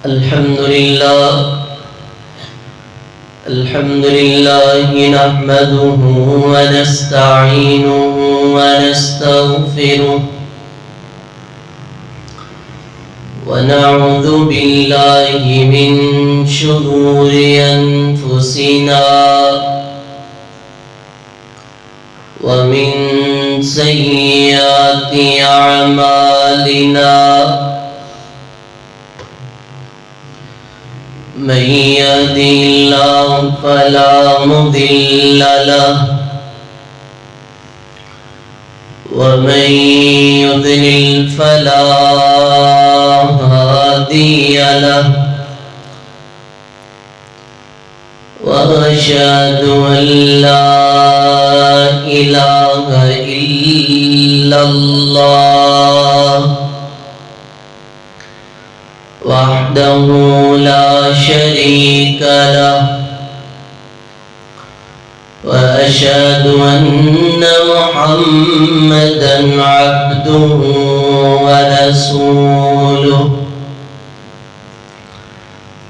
الحمد لله نحمده ونستعينه ونستغفره ونعوذ بالله من شرور أنفسنا ومن سيئات أعمالنا من يهده الله فلا مضل له ومن يضلل فلا هادي له وأشهد أن لا إله إلا الله وحده لا شريك له وأشهد أن محمدا عبده ورسوله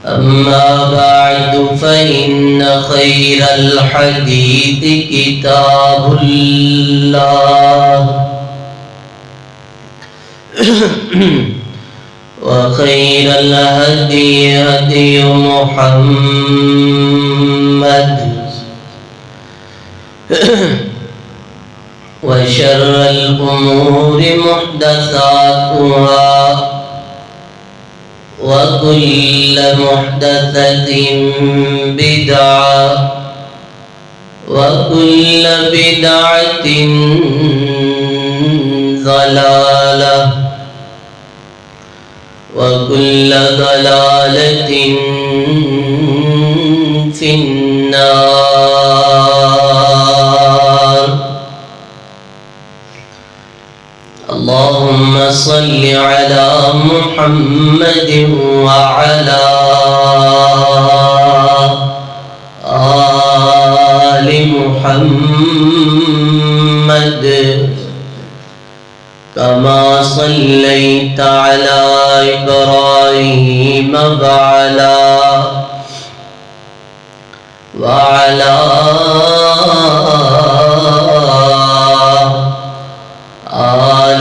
أما بعد فإن خير الحديث كتاب الله وخير الهدي هدي محمد وشر الأمور محدثاتها وكل محدثة بدعة وكل بدعة ضلالة وكل ضلالة في النار. اللهم صل على محمد وعلى آل محمد كما صليت على إبراهيم وعلى آل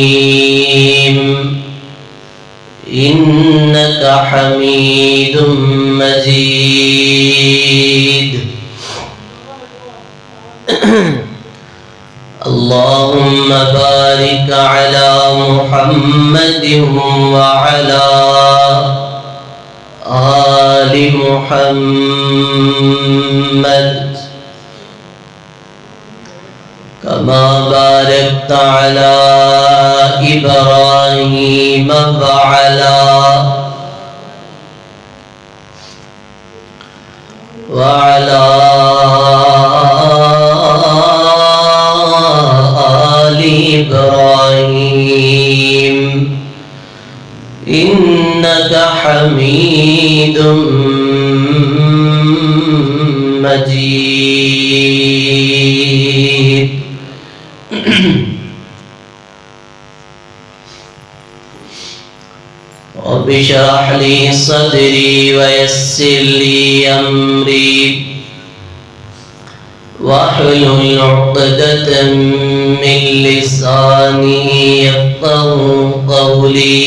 إبراهيم إنك حميد مجيد. اللهم بارك على محمد وعلى آل محمد كما باركت على إبراهيم وعلى آل إبراهيم إنك حميد مجيد. رب اشرح لي صدري ويسر لي أمري واحلل عقدة من لساني يفقهوا قولي.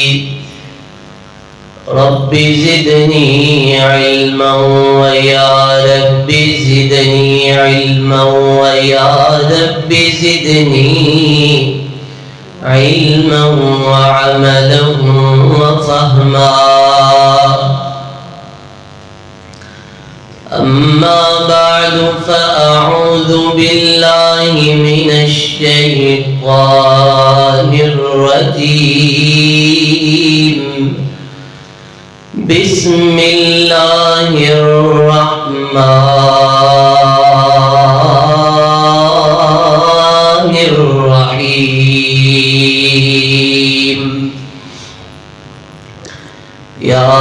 رب زدني علما ويا رب زدني علما ويا رب زدني علما وعملا وفهما. أما بعد فأعوذ بالله من الشيطان الرجيم. بسم الله الرحمن الرحيم. يا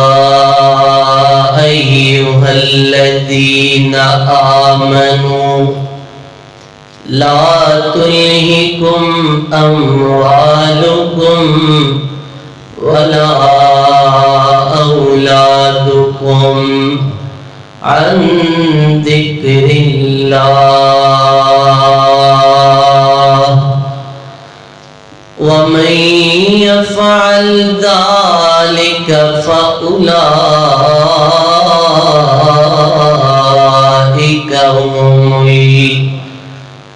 أيها الذين آمنوا لا تلهكم أموالكم ولا أولادكم عن ذكر الله ومن يفعل ذلك فأولئك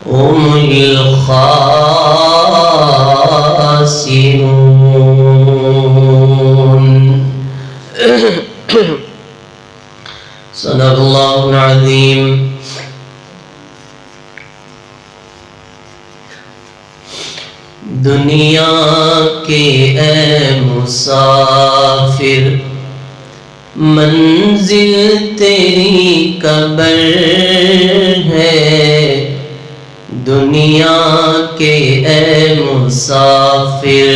هم الخاسرون. صدق اللہ العظیم. دنیا کے اے مسافر منزل تیری قبر ہے. دنیا کے اے مسافر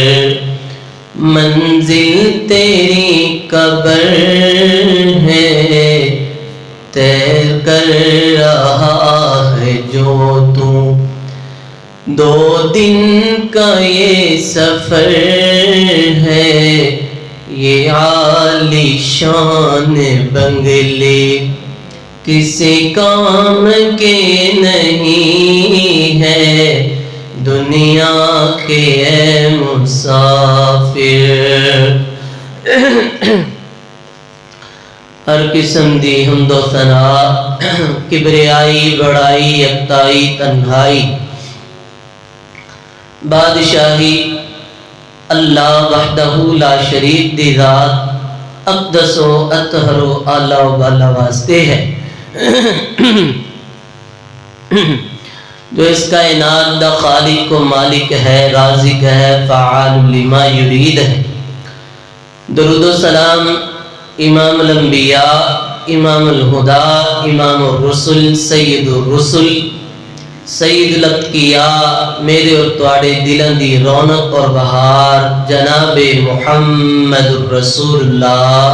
منزل تیری قبر ہے. طے کر رہا ہے جو تو 2 دن کا یہ سفر ہے. یہ عالی شان بنگلے کسی کام کے نہیں ہے. دنیا کے اے مسافر. ہر قسم دی حمد و ثنا، کبریائی، بڑائی، یکتائی، تنہائی، بادشاہی اللہ وحدہ لا شریک دی ذات اقدس و اطہر و اعلیٰ و بالا واسطے ہے، جو اس کائنات دا خالق و مالک ہے، رازق ہے، فعال لما یرید ہے. درود و سلام امام الانبیاء، امام الہدا، امام الرسل، سید الرسل، سید الاتقیاء، میرے اور تواڑے دلوں دی رونق اور بہار جناب محمد رسول اللہ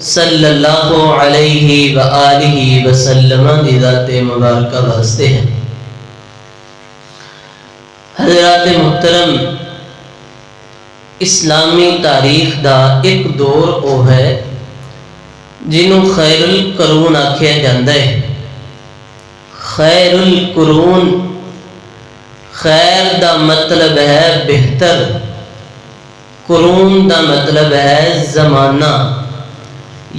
صلی اللہ علیہ وآلہ وسلم دی ذات مبارکہ واسطے ہیں. حضرات محترم، اسلامی تاریخ دا ایک دور او ہے جنہوں خیر القرون آکھیا جاندہ ہے. خیر القرون، خیر دا مطلب ہے بہتر، قرون دا مطلب ہے زمانہ،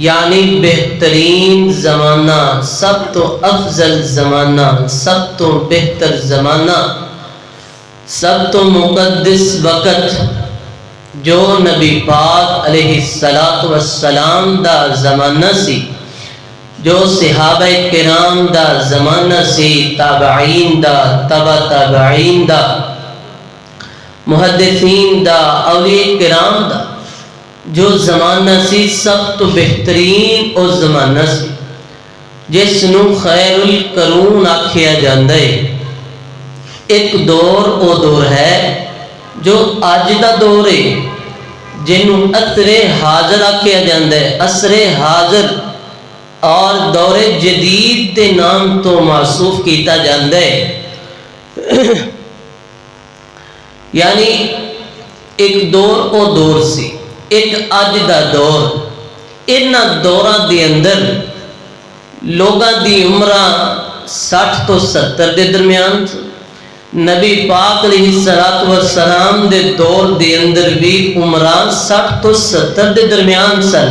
یعنی بہترین زمانہ، سب تو افضل زمانہ، سب تو بہتر زمانہ، سب تو مقدس وقت جو نبی پاک علیہ السلام دا زمانہ سی، جو صحابہ کرام دا زمانہ سی، تابعین دا، تبع تابعین دا، محدثین دا، اولیاء کرام دا جو زمانہ سی، سب تو بہترین او زمانہ سی جس نو خیر القرون آکھیا جاندہ ہے. ایک دور او دور ہے جو آج دا دور ہے جنہوں عصر حاضر آکھیا جاندہ ہے. عصر حاضر اور دور جدید دے نام تو معصوف کیتا جاندہ ہے. یعنی ایک دور او دور سی، ایک اج دا دور. انہا دوراں دے اندر لوگاں دی عمرہ 60 تو 70 دے درمیان. نبی پاک علیہ السلام دے دور دے اندر بھی عمرہ 60 تو 70 دے درمیان سن.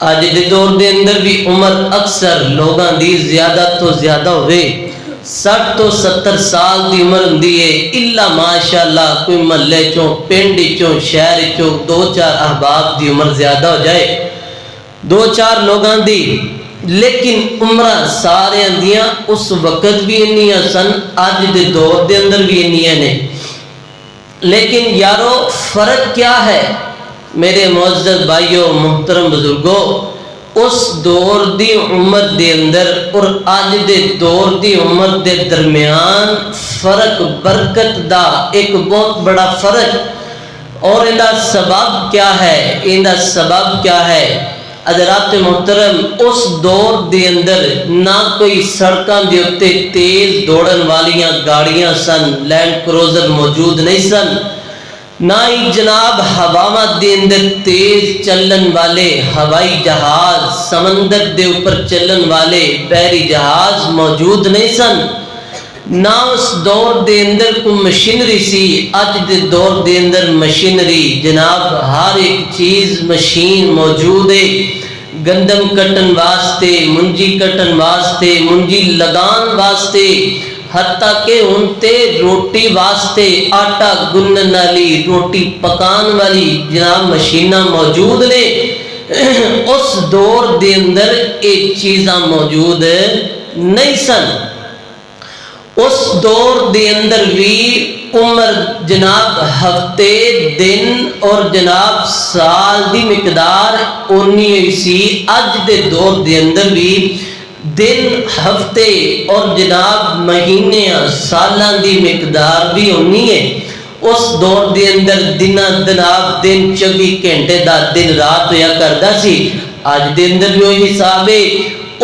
آج دے دور دے اندر بھی عمر اکثر لوگاں دی زیادہ تو زیادہ ہوئے 60 تو 70 سال دی عمر دیئے، اللہ ماشاءاللہ کوئی محلے چوں، پنڈ چوں، شہر چوں 2-4 احباب دی عمر زیادہ ہو جائے، 2-4 لوگاں دی. لیکن عمرہ سارے اندیاں اس وقت بھی انیاں سن، آج دے دور دے اندر بھی انیاں نے. لیکن یارو فرق کیا ہے میرے معزز بھائیوں، محترم بزرگوں؟ اس دور دی عمر دے اندر اور آج دے دور دی عمر دے درمیان فرق برکت دا ایک بہت بڑا فرق. اور اندہ سبب کیا ہے؟ اندہ سبب کیا ہے؟ حضرات محترم اس دور دے اندر نہ کوئی سڑکاں دے اتے تیز دوڑن والیاں گاڑیاں سن، لینڈ کروزر موجود نہیں سن، نہ ہی جناب ہواواں دے اندر تیز چلن والے ہوائی جہاز، سمندر دے اوپر چلن والے بحری جہاز موجود نہیں سن، نہ اس دور دے اندر کوئی مشینری سی۔ اج دے دور دے اندر مشینری جناب ہر ایک چیز مشین موجود ہے، گندم کٹن واسطے، منجی کٹن واسطے، منجی لگان واسطے، حتیٰ کہ ان تے روٹی واسطے آٹا گنن والی، روٹی پکان والی جناب مشیناں موجود نے۔ اس دور دے اندر یہ چیزاں موجود نہیں سن۔ اس دور دے اندر بھی عمر جناب ہفتے دن اور جناب سال دی مقدار اونی ہوئی سی۔ اج دے دور دے اندر بھی دن ہفتے اور جناب مہینے سالاں دی مقدار بھی اونی ہے۔ اس دور دے اندر جناب دن 24 گھنٹے دا دن رات ہویا کردا سی، اج دے اندر بھی وہی حساب ہے۔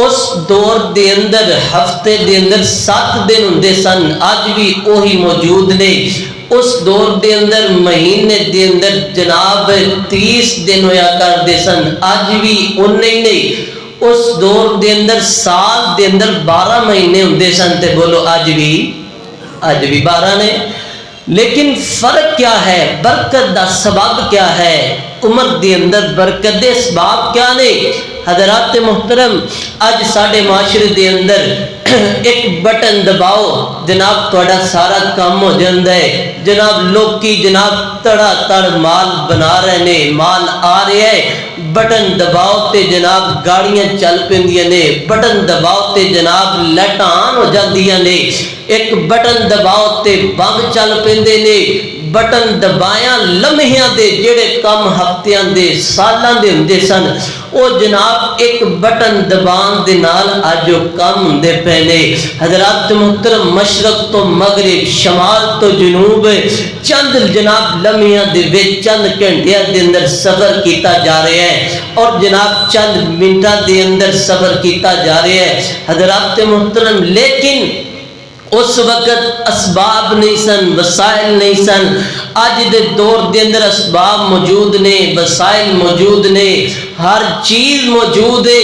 اس دور دے اندر ہفتے دے اندر 7 دن ہوندے سن، اج بھی وہی موجود نے۔ اس دور دے اندر مہینے دے اندر جناب 30 دن ہویا کردے سن، اج بھی انے ہی نہیں۔ اس دور دے اندر سال دے اندر 12 مہینے ہوندے سن، تے بولو اج بھی 12 نے۔ لیکن فرق کیا ہے؟ برکت دا سبب کیا ہے؟ عمر دے اندر برکت دے اسباب کیا نے؟ حضرات محترم اج ساڈے معاشرے دے اندر ایک بٹن دباؤ جناب تہاڈا سارا کام ہو جاندا ہے۔ جناب لوکی جناب تڑا تڑ مال بنا رہے نے، مال آ رہا ہے، بٹن دباؤ تے جناب گاڑیاں چل پیندیاں نے، بٹن دباؤ تے جناب لائٹاں آن ہو جاندیاں نے، ایک بٹن دباؤ تے بم چل پیندے نے۔ بٹن دبایا لمحیاں دے جڑے کم ہفتیاں دے سالاں دے ہوندے سن، او جناب ایک بٹن دبان دے نال اج کم ہوندے پے نے۔ حضرات محترم مشرق تو مغرب، شمال تو جنوب، چند جناب لمحیاں دے وچ چند گھنٹیاں دے اندر سفر کیتا جا رہا ہے، اور جناب چند منٹاں دے اندر سفر کیتا جا رہا ہے۔ حضرات محترم لیکن اس وقت اسباب نہیں سن، وسائل نہیں سن۔ اج دے دور دے اندر اسباب موجود نے، وسائل موجود نے، ہر چیز موجود ہے،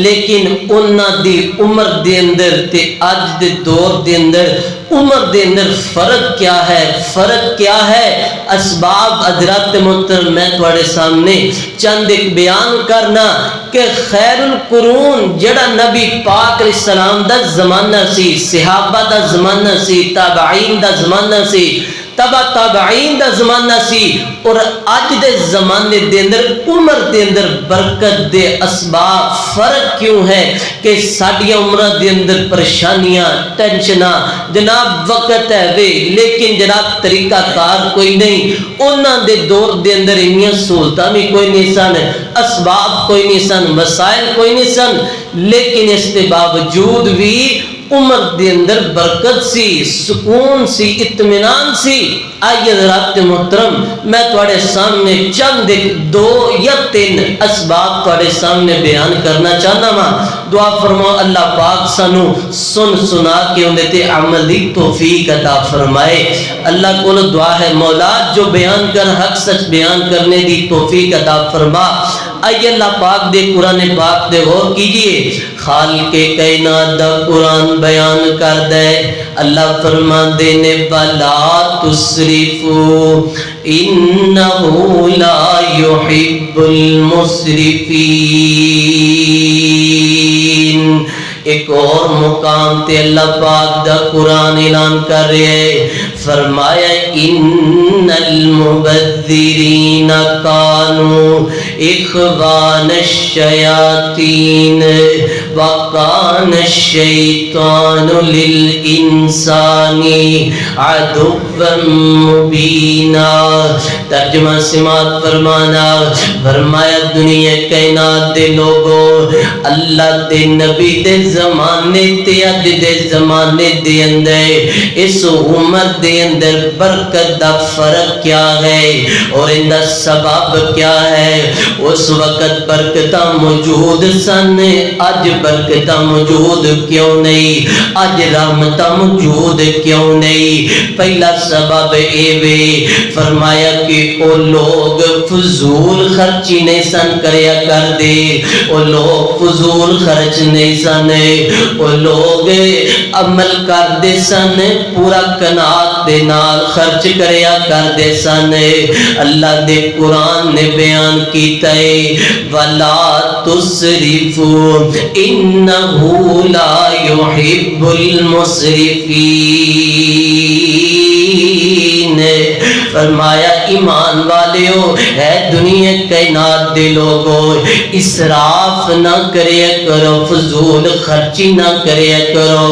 لیکن انہاں دی عمر دے اندر تے اج دے دور دے اندر عمر دے اندر فرق کیا ہے؟ فرق کیا ہے؟ اسباب حضرات محترم میں تواڈے سامنے چند ایک بیان کرنا کہ خیر القرون جڑا نبی پاک علیہ السلام دا زمانہ سی، صحابہ دا زمانہ سی، تابعین دا زمانہ سی، تبع تابعین دا زمانہ سی، اور اج دے زمانے دے اندر عمر دے اندر برکت دے اسباب فرق کیوں ہے کہ ساڈیاں عمرہ دے اندر پریشانیاں ٹینشناں جناب وقت ہے وے، لیکن جناب طریقہ کار کوئی نہیں۔ انہاں دے دور دے اندر انیاں سہولتاں بھی کوئی نہیں سن، اسباب کوئی نہیں سن، وسائل کوئی نہیں سن، لیکن اس کے باوجود بھی عمر دے اندر برکت سی، سکون سی، اطمینان سی۔ آئیے حضرات محترم میں تواڈے سامنے چند ایک 2 یا 3 اسباب تواڈے سامنے بیان کرنا چاہنا وا۔ دعا فرماؤ اللہ پاک سانو سن سنا کے اندے تے عمل دی توفیق عطا فرمائے۔ اللہ کو دعا ہے مولا جو بیان کر حق سچ بیان کرنے دی توفیق عطا فرما۔ آئیے اللہ پاک دے قرآن پاک دے غور کیجئے، خالق کائنات دا قرآن بیان کر دے۔ اللہ فرما دینے والا تسرفو انہو لا یحب المسرفین۔ ایک اور مقام تے اللہ پاک دا قرآن اعلان کر رہے ہیں، فرمایا ان المبذرین کانوا اخوان الشیاطین وکان الشیطان للانسان عدوا مبینا۔ ترجمہ سماعت فرمانا، فرمایا دنیا کائنات دے لوگوں، اللہ دے نبی دے زمانے تے اج دے زمانے دے اندر اس عمر دے اندر برکت دا فرق کیا ہے اور ان دا سبب کیا ہے؟ اس وقت برکتاں موجود سن، اج برکتاں موجود کیوں نہیں؟ اج رحمتاں موجود کیوں نہیں؟ پہلا سبب اے وے، فرمایا کہ او لوگ فضول خرچی نہیں سن کریا کر دے، او لوگ فضول خرچ نہیں سن، او لوگ عمل کر دے سن، پورا قناعت دے نال خرچ کریا کر دے سن۔ اللہ دے قرآن نے بیان کیتا ہے وَلَا تُسْرِفُوا إِنَّهُ لَا يُحِبُّ الْمُسْرِفِينَ۔ فرمایا ایمان والیو، ہے دنیا کائنات دے لوگو، اسراف نہ کریا کرو، فضول خرچی نہ کریا کرو،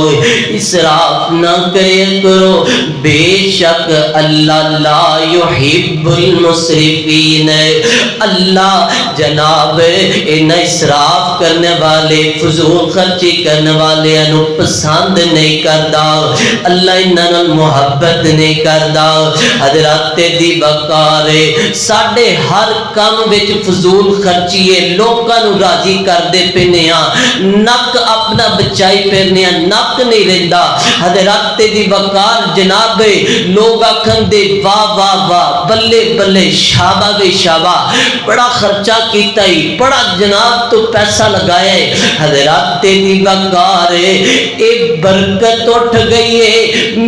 اسراف نہ کریا کرو، بے شک اللہ لا یحب المسرفین، اللہ جناب ان اسراف کرنے والے، فضول خرچی کرنے والے انو پسند نہیں کردا، اللہ انہاں محبت نہیں کردا۔ حضرات دی بکارے ساڈے ہر کام وچ فضول خرچی ہے، لوکاں نو راضی کردے پینے ہاں، نک اپنا بچائی پھرنے ہاں، نک نہیں رہندا۔ حضرات دی بکار جناب لوگ آکھن دے واہ واہ واہ، بلے بلے، شابہ بے شابہ، بڑا خرچہ کیتا ہی، بڑا جناب تو پیسہ لگایا ہے۔ حضرات دی بکار اے برکت اٹھ گئی ہے۔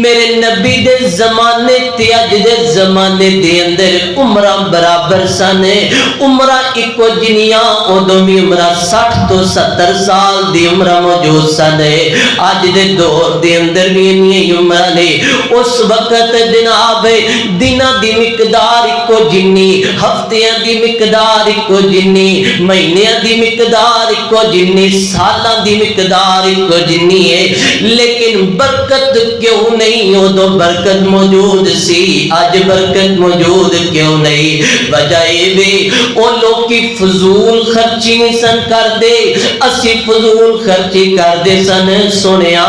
میرے نبی دے زمانے تے اج دے زمانے دے اندر عمرہ برابر سن، عمرہ ایکو جنیاں، ادوں بھی عمرہ 60 تو 70 سال دی عمرہ موجود سن، اج دے دور دے اندر بھی انہی عمرہ نے۔ اس وقت جناب دنہ دی مقدار ایکو جنی، ہفتیاں دی مقدار ایکو جنی، مہینیاں دی مقدار ایکو جنی، سالاں دی مقدار ایکو جنی ہے، لیکن برکت کیوں نہیں؟ ادوں برکت موجود سی، اج برکت موجود کیوں نہیں؟ وجہ یہ او لوگ کی فضول خرچی نہیں سن کر دے، اسی فضول خرچی کر دے سن۔ سنیا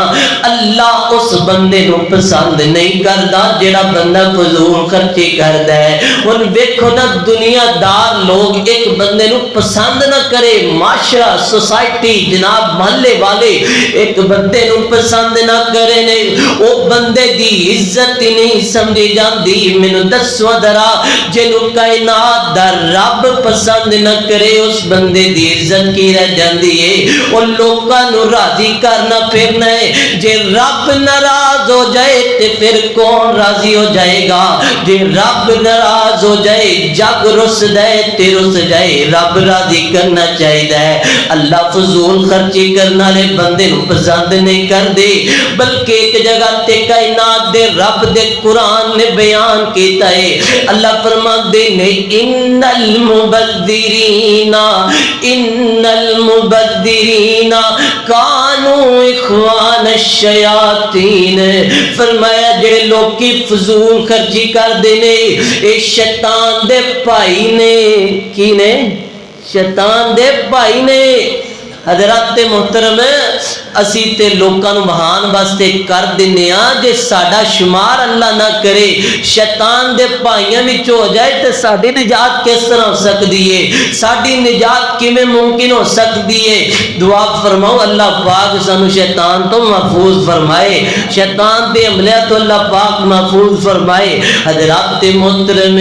اللہ اس بندے نو پسند نہیں کردا جڑا بندہ فضول خرچی کردا ہے۔ ہن ویکھو نا دنیا دار لوگ ایک بندے نو پسند نہ کرے، معاشرہ سوسائٹی جناب محلے والے ایک بندے نو پسند نہ کرے نے، او بندے دی عزت ہی نہیں سمجھی جاندی۔ مینوں دسو درا جنو کائنات دا رب پسند نہ کرے اس بندے دی عزت کی رہ جاندی ہے؟ او لوکاں نو راضی کرنا پھرنا ہے، جے رب ناراض ہو جائے تے پھر کون راضی ہو جائے گا؟ جے رب ناراض ہو جائے جگ رس جائے تے رس جائے، رب راضی کرنا چاہیے ہے۔ اللہ فضول خرچی کرنا لے بندے نو پسند نہیں کر دے، بلکہ ایک جگہ تے کائنات دے رب دے قرآن نے بیان کیتا ہے، اللہ فرماندے نے ان المبذرین کانوا اخوان الشیاطین۔ فرمایا جڑے لوگ کی فضول خرچی کر دے نے اے شیطان دے بھائی نے۔ کی نے؟ شیطان دے بھائی نے۔ حضرات محترم اسی تے لوکاں نو مہان واسطے کر دینے ہاں، جے ساڈا شمار اللہ نہ کرے شیطان دے بھائیاں وچ ہو جائے تے ساڈی نجات کس طرح ہو سکدی ہے؟ ساڈی نجات کیویں ممکن ہو سکدی ہے؟ دعا فرماؤ اللہ پاک سانو شیطان تو محفوظ فرمائے، شیطان دے حملے تو اللہ پاک محفوظ فرمائے۔ حضرات محترم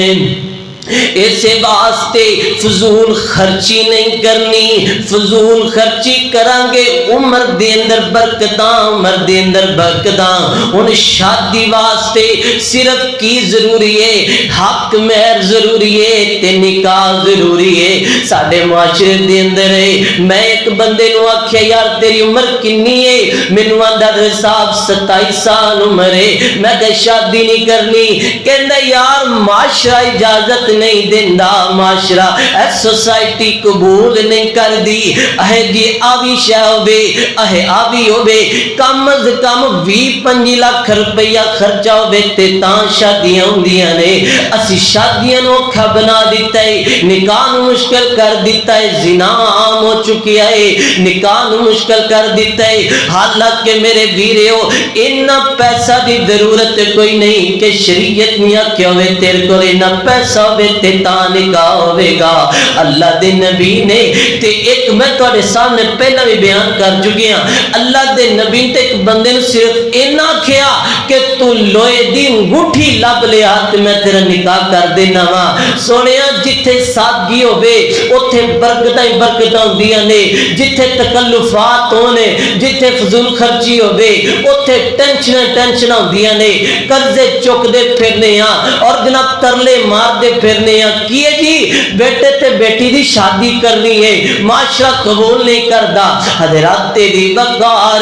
اسے واسطے فضول خرچی نہیں کرنی، فضول خرچی کرانگے عمر دے اندر برکتاں، عمر دے اندر برکتاں۔ ان شادی واسطے صرف کی ضروری ہے؟ حق مہر ضروری ہے تے نکاح ضروری ہے۔ ساڈے معاشرے دے اندر ہے، میں ایک بندے نو آکھیا یار تیری عمر کنی ہے؟ مینوں آندا صاحب 27 سال عمر ہے۔ میں کہ شادی نہیں کرنی، کہندا یار معاشرہ اجازت نہیں دیندا، معاشرہ اے سوسائٹی قبول نہیں کر دی، اے جی آوی شے ہوے، اے آوی ہوے، کم از کم 20-25 لاکھ روپیہ خرچہ ہوے تے تاں شادیاں ہوندیاں نے۔ اسی شادیاں نو اوکھا بنا دیتا ہے، نکاح نو مشکل کر دیتا ہے، زنا عام ہو چکیا ہے، نکاح نو مشکل کر دیتا ہے۔ حالانکہ میرے ویریو اتنا پیسہ دی ضرورت کوئی نہیں کہ شریعت میاں کیا ہوئے تیرے کو اتنا پیسہ ہوئے ہوے تے تاں نکاح ہوے گا۔ اللہ دے نبی نے تے ایک میں تواڈے سامنے پہلا بھی بیان کر چکے ہاں، اللہ دے نبی تے ایک بندے نے صرف اینا کیا کہ تو لوہے دی انگوٹھی لب لیا تے میں تیرا نکاح کر دینا وا۔ سونیا جتھے سادگی ہوے اوتھے برکتاں ہی برکتاں ہوندیاں نے، جتھے تکلفات ہونے، جتھے فضول خرچی ہوے اوتھے ٹینشن ہوندیاں نے، قرضے چکدے پھرنے ہاں اور جناب ترلے مار دے پھرنے ہاں۔ کیے جی بیٹے تے بیٹی دی شادی کرنی ہے، معاشرہ قبول نہیں کردا، حضرات تیری بکار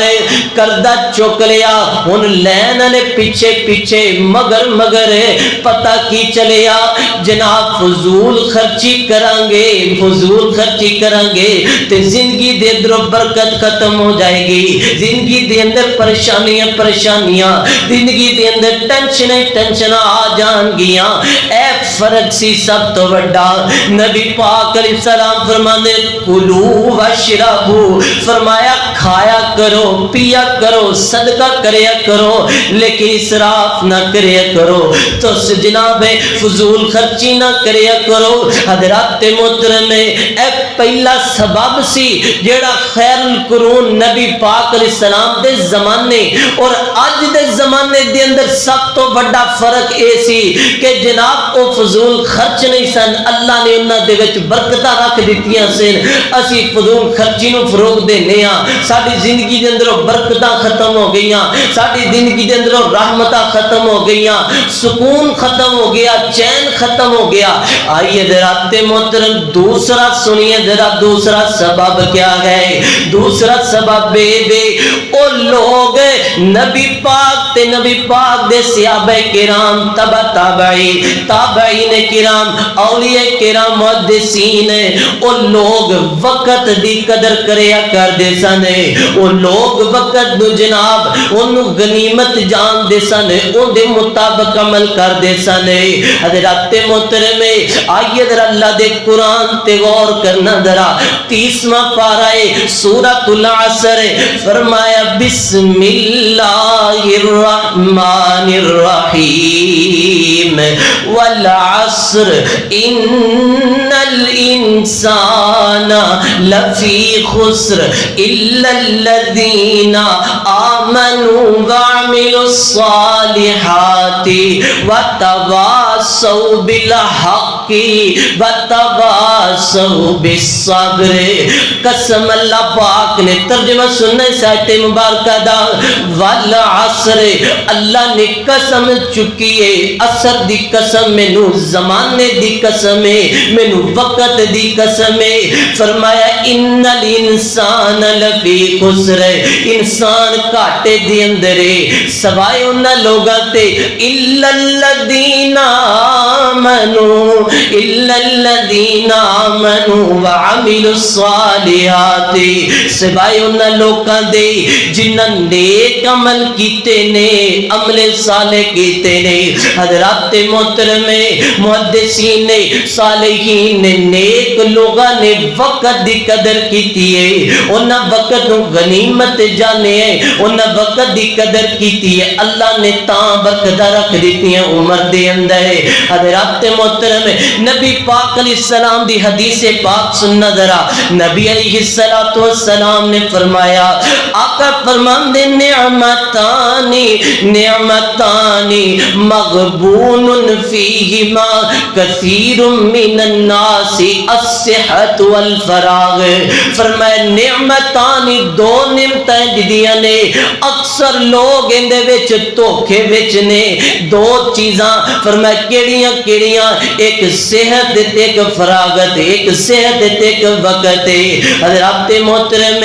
کردہ چک لیا، ہن لین والے پیچھے پیچھے مگر پتہ کی چلیا جناب فضول خرچی کرانگے، فضول خرچی کرانگے تے زندگی دے اندر برکت ختم ہو جائے گی، زندگی دے اندر پریشانیاں، زندگی دے اندر ٹینشن آ جان گیاں۔ اے فرق سی سب تو بڑا، نبی پاک علیہ السلام فرمانے کلو واشربو، فرمایا کھایا کرو پیا کرو صدقہ کریا کرو لیکن اسراف نہ کریا کرو، تو جناب فضول خرچی نہ کریا کرو۔ حضرات محترم اے پہلا سبب سی جیڑا خیر القرون نبی پاک علیہ السلام دے زمانے اور اج دے زمانے دے اندر سب تو بڑا فرق اے سی کہ جناب او فضول خرچ نہیں سن، اللہ نے انہاں دے وچ برکتاں رکھ دتیاں سن۔ اسی فضول خرچی نو فروغ دینے ہاں، ساری زندگی دے اندر برکتاں ختم ہو گئیاں، ساری زندگی دے اندر رحمتاں ختم ہو گئیاں، سکون ختم ہو گیا، چین ختم ہو گیا۔ آئیے حضرات محترم دوسرا سنیے ذرا، دوسرا سبب کیا ہے؟ دوسرا سبب بے او لوگ نبی پاک تے نبی پاک دے صحابہ کرام تبع تابعین کرام اولیاء کرام محدثین او لوگ وقت دی قدر کریا کر دے سن، او لوگ وقت نو جناب انو غنیمت جان دے سن، ان دے مطابق عمل کر دے سن۔ حضرات محترم آئیے ذرا اللہ دے قرآن تے غور کرنا ذرا، 30واں پارہ سورۃ العصر فرمایا بسم اللہ الرحمن الرحیم والعصر ان الانسان لفی خسر الا الذین آمنوا وعملوا الصالحات وتواصوا بالحق وتواصوا بالصبر۔ قسم اللہ پاک نے ترجمہ سننے ساتھ مبارکہ دا والعصر، اللہ نے قسم چکی ہے، عصر دی قسم مینو، زمانے دی قسم ہے، مینو وقت دی قسم ہے۔ فرمایا ان الانسان لفی خسر، انسان گھاٹے دی اندر ہے سوائے انہاں لوگاں تے الا الذین آمنوا، الا الذین آمنوا وعملوا الصالحات، سوائے انہاں لوگاں دے جنہاں نیک عمل کیتے نے، عمل صالح کیتے نے۔ حضرات محترم محدثین نے، صالحین نے، نیک لوگاں نے وقت دی قدر کیتی ہے، انہاں وقت نو غنیمت جانے ہے، انہاں وقت دی قدر کیتی ہے، اللہ نے تاں برکت رکھ دیتی ہیں عمر دے اندر۔ حضرات محترم نبی پاک علیہ السلام دی حدیث پاک سننا ذرا، نبی علیہ السلام نے فرمایا، آقا فرماندے نعمتانی مغبون فیہما کثیر من الناس الصحت والفراغ۔ فرمایا نعمتانی دو نعمتیں جدیاں نے اکثر لوگ اندے وچ دھوکھے وچ نے، دو چیزاں فرمایا کیڑیاں کیڑیاں، ایک صحت تے ایک فراغت، ایک صحت تے ایک وقت۔ حضرات محترم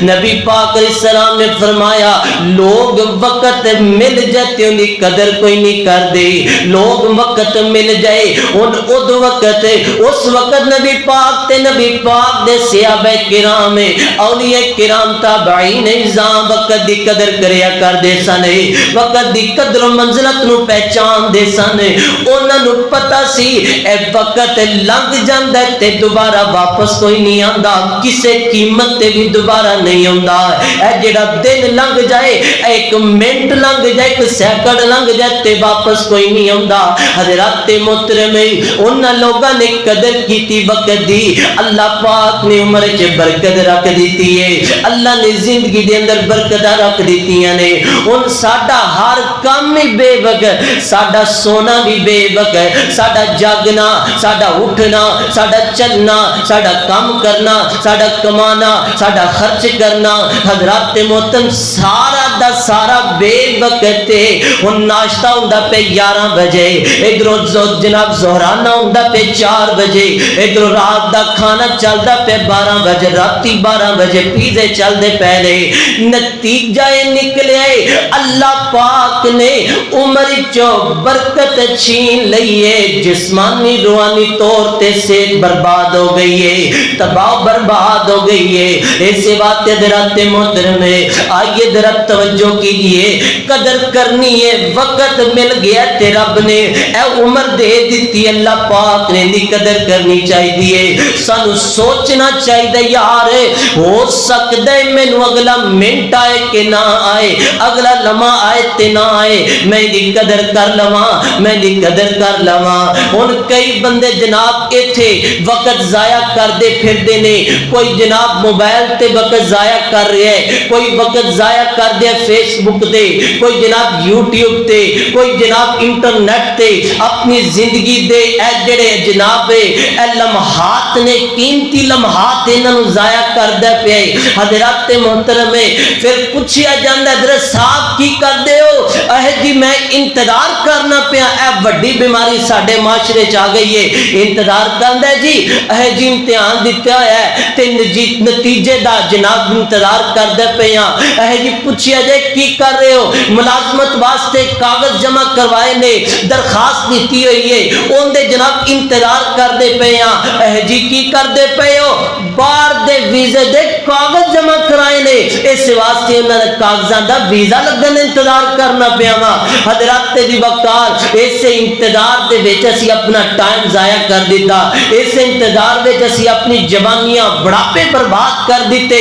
نبی پاک علیہ السلام نے فرمایا لوگ وقت مل جاتے ان کی قدر کوئی نہیں کر دے، لوگ وقت مل جائے ان اد وقت اس وقت نبی پاک تے نبی پاک دے صحابہ کرام اولیاء کرام تابعین نظام وقت دی قدر کریا کر دے سن، وقت دی قدر و منزلت نو پہچان دے سن، انہاں نو پتہ پتا سی اے وقت لنگ جاندا تے دوبارہ واپس کوئی نہیں آندا، کسے قیمت تے بھی دوبارہ نہیں آندا۔ اے جڑا دن لنگ جائے، ایک منٹ لنگ جائے، ایک سیکنڈ لنگ جائے تے واپس کوئی نہیں آندا۔ حضرات محترم، انہاں لوگاں نے قدر کیتی وقت دی، اللہ پاک نے عمر وچ برکت رکھ دیتی ہے، اللہ نے زندگی دے اندر برکت رکھ دیتیاں نے۔ ہن ساڈا ہر کام ہی بے وقت، ساڈا سونا بھی بے وقت، ساڈا جاگنا، ساڈا اٹھنا، ساڈا چلنا، ساڈا کام کرنا، ساڈا کمانا، ساڈا خرچ کرنا، حضرات محترم سارا دا سارا بے وقت ہے۔ ہن ناشتہ ہوندا پہ 11 بجے، ادھر جناب زہرانہ ہوندا پہ 4 بجے، ادھر رات دا کھانا چلدا پہ 12 بجے، راتی 12 بجے پیزے چلدے پہلے۔ نتیجہ نکلے اللہ پاک نے عمر چو برکت چھین لئیے، جسمانی روحانی طور تے صحت برباد ہو گئی ہے، تباہ برباد ہو گئی ہے۔ ایسے بات حضرات محترم ہے، آئیے ذرا توجہ کیجئے، قدر کرنی ہے، وقت مل گیا تے رب نے اے عمر دے دیتی، اللہ پاک نے دی قدر کرنی چاہیے۔ سانو سوچنا چاہیے یار ہو سکتا ہے مینوں اگلا منٹ آئے کہ نہ آئے، اگلا لمحہ آئے تے نہ آئے، میں دی قدر کر لواں، میں دی قدر کر لواں۔ ہن کئی بندے جناب ایتھے وقت ضائع کردے پھردے نے، کوئی جناب موبائل تے وقت ضائع کر رہا ہے، کوئی وقت ضائع کر دے فیس بک تے، کوئی جناب یوٹیوب تے، کوئی جناب انٹرنیٹ تے، اپنی زندگی دے اے جڑے جناب اے لمحات نے، قیمتی لمحات انہاں نوں ضائع کردا پیا ہے۔ حضرات محترم، پھر پوچھیا جاندا حضرت صاحب کی کردے ہو؟ اے جی میں انتظار کرنا پیا، اے بڑی بیماری ساڈے معاشرے چ آ گئی ہے، انتظار کردا ہے جی، اے جی امتحان دتا ہے تے نتیجے دا جناب انتظار کردا پیا۔ اے جی پوچھیا جائے کی کر رہے ہو؟ ملازمت واسطے کاغذ جمع کروائے نے، درخواست دیتی ہوئی ہے، اون دے جناب انتظار کردے پیا۔ اے جی کی کردے پے ہو؟ باہر دے ویزے دے کاغذ جمع کرائے نے، اس واسطے انہاں دے کاغذاں دا ویزا لگن انتظار کرنا پیا وا۔ حضرات دی وقار اس انتظار دے وچ اسی اپنا ٹائم ضائع کر دیتا، اس انتظار وچ اسی اپنی جوانیاں بڑھاپے برباد کر دیتے۔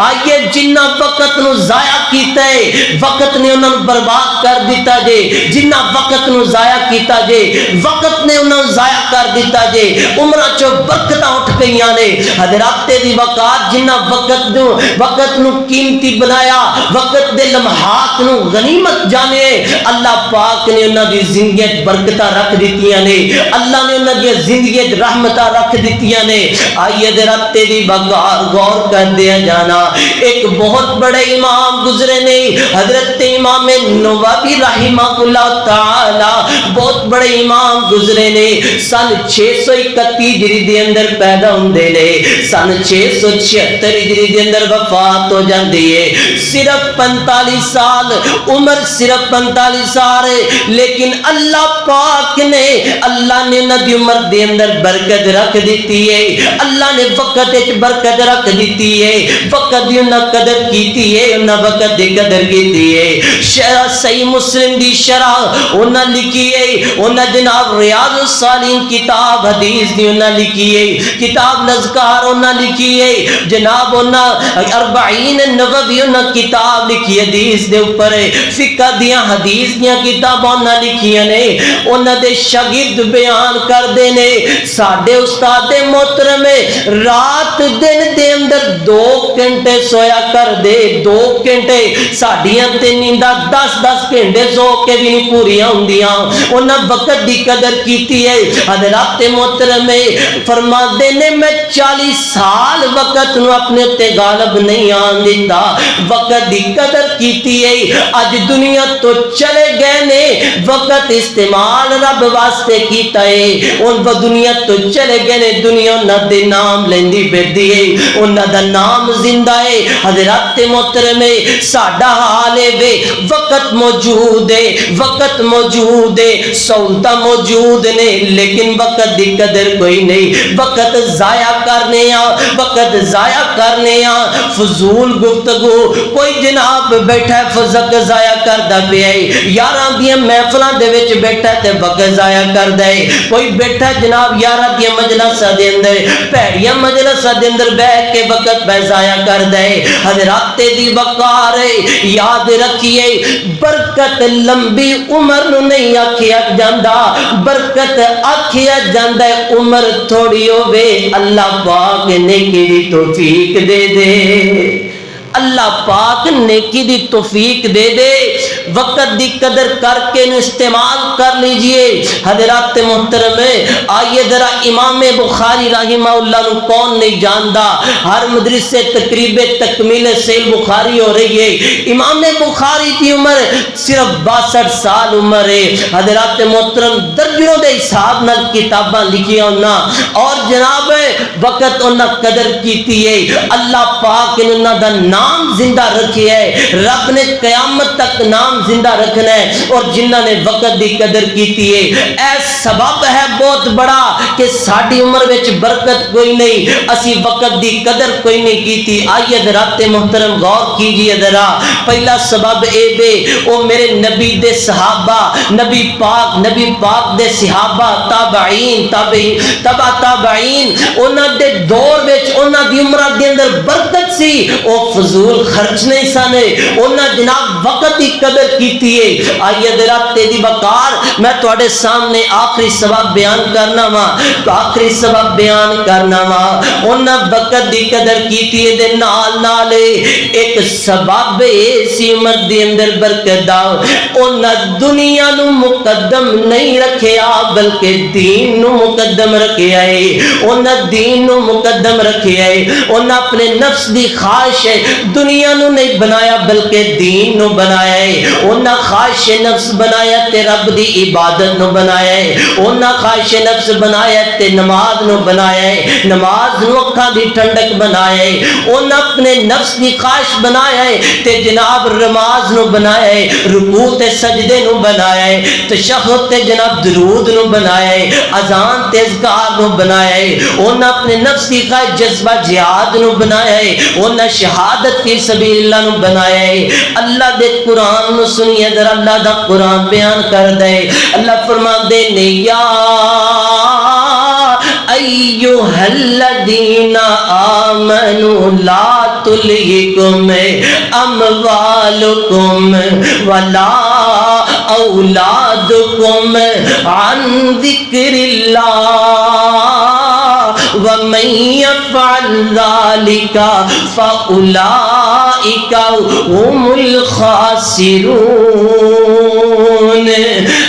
آئیے جنہ وقت نو ضائع کیتا ہے وقت نے انہاں نو برباد کر دیتا جے، جنہ وقت نو ضائع کیتا جے وقت نے انہاں نو ضائع کر دیتا جے، عمراں چوں برکتاں اٹھ گئیاں نے۔ حضرات دی وقار جنہ وقت نو قیمتی بنایا، وقت دے لمحات نو غنیمت جانے، اللہ پاک نے انہاں دی زندگی برکتاں رکھ دتیاں نے، اللہ نے انہاں دی زندگی رحمتاں رکھ دتیاں نے۔ آئیے حضرات دی وقار غور کر دیا جانا، ایک بہت بڑے امام گزرے نے، حضرت امام نووی رحمہ اللہ تعالی، بہت بڑے امام گزرے نے، سن 631 ہجری دے اندر پیدا ہوندے نے، سن 676 ہجری دے اندر وفات ہو جاندی ہے۔ صرف 45 سال عمر، صرف 45 سال، لیکن اللہ پاک نے، اللہ نے انہاں دی عمر دے اندر برکت رکھ دیتی ہے، اللہ نے وقت وچ برکت رکھ دیتی ہے، وقت دی انہاں قدر کیتی ہے، انہاں وقت دی قدر کیتی ہے۔ شرح صحیح مسلم دی شرح انہاں لکھی ہے، انہاں جناب ریاض الصالحین کتاب حدیث دی انہاں لکھی ہے، کتاب الاذکار انہاں لکھی ہے، جناب انہاں 40 نووی انہاں کتاب لکھی حدیث دے اوپر ہے، فقہ دیاں حدیث دیاں کتاباں انہاں لکھیاں نے۔ انہاں دے شاگرد بیان کردے نے، ساڈے استاد محترم رات دن دے اندر 2 گھنٹے سویا کر دے، 2 گھنٹے، ساڈیاں تے نینداں 10 گھنٹے سو کے بھی نہیں پوریاں ہوندیاں۔ انہاں وقت دی قدر کیتی ہے۔ حضرات محترم فرماندے نے میں 40 سال وقت نو اپنے تے غالب نہیں آن دیتا، وقت دی قدر کیتی ہے۔ اج دنیا تو چلے گئے نے، وقت استعمال رب واسطے کیتا ہے، ان دنیا تو چلے گئے نے، دنیا انہاں دے نام لیندی پھردی ہے، انہاں دا نام زندہ ہے۔ حضرات محترم ساڈا حال ہے، وقت موجود ہے، وقت موجود ہے، سہولتاں موجود نے، لیکن وقت دی قدر کوئی نہیں، وقت ضائع کرنے وقت ضائع کرنے فضول گفتگو، کوئی جناب بیٹھا ہے وقت ضائع کردا پیا ہے، یاراں دیاں محفلاں دے وچ بیٹھا تے وقت ضائع کر کر دے کوئی بیٹھا جناب یارہ دی مجلساں دے اندر پیڑیاں مجلساں دے اندر بیٹھ کے وقت پہ ضائع کر دے حضرات دی وقار یاد رکھیے برکت لمبی عمر نو نہیں آکھیا جاندا برکت آکھیا جاندا ہے عمر تھوڑی ہوے اللہ پاک نیکی دی توفیق دے دے اللہ پاک نیکی دی توفیق دے دے وقت دی قدر کر کے استعمال کر لیجئے حضرات محترم آئیے ذرا امام بخاری رحمہ اللہ نو کون نہیں جاندا ہر مدرسے تقریب تکمیل صحیح بخاری ہو رہی ہے امام بخاری کی عمر صرف 62 سال عمر ہے حضرات محترم درجنوں دے حساب نال کتاباں لکھی ہونا اور جناب وقت انہاں قدر کیتی ہے اللہ پاک نے انہاں دا نام زندہ رکھی ہے رب نے قیامت تک نام زندہ رکھنا ہے اور جنہاں نے وقت دی قدر کیتی ہے اے سبب ہے بہت بڑا کہ ساڈی عمر وچ برکت کوئی نہیں اسی وقت دی قدر کوئی نہیں کیتی آئیے حضرات محترم غور کیجئے ذرا پہلا سبب اے بے او میرے نبی دے صحابہ نبی پاک دے صحابہ تابعین تبع تابعین انہاں دے دور وچ انہاں دی عمر دے اندر برکت سی او فضول خرچ نہیں سانے انہاں جناب وقت کی قدر کیتی ہے آئیے حضرات دی وقار میں تواڈے سامنے آخری سبب بیان کرنا وا انہاں وقت دی قدر کیتی ہے دے نال ایک سبب اسی عمر دے اندر برکت دا انہاں دنیا نو مقدم نہیں رکھیا بلکہ دین نو مقدم رکھیا ہے انہاں دین نو مقدم رکھیا ہے انہاں اپنے نفس دی خواہش دنیا نو نہیں بنایا بلکہ دین نو بنایا ہے انہاں خواہش نفس بنایا تے رب دی عبادت نو بنایا ہے انہاں خواہش نفس بنایا تے نماز نو بنایا ہے نماز نو اکھاں دی ٹھنڈک بنایا ہے انہاں اپنے نفس دی خواہش بنایا ہے تے جناب نماز نو بنایا ہے رکوع تے سجدے نو بنایا ہے تشہد تے جناب درود نو بنایا ہے اذان تے اذکار نو بنایا ہے انہاں اپنے نفس دی خواہش جذبہ جہاد نو بنایا ہے انہاں شہادت فی سبیل اللہ نو بنایا ہے اللہ دے قرآن نو سنیے در اللہ دا قرآن بیان کر دے اللہ فرما دے نے یا ایوہ الذین آمنوا لا تلہکم اموالکم ولا اولادکم عن ذکر اللہ وَمَن يَفْعَلْ ذَلِكَ فَأُولَئِكَ هُمُ الْخَاسِرُونَ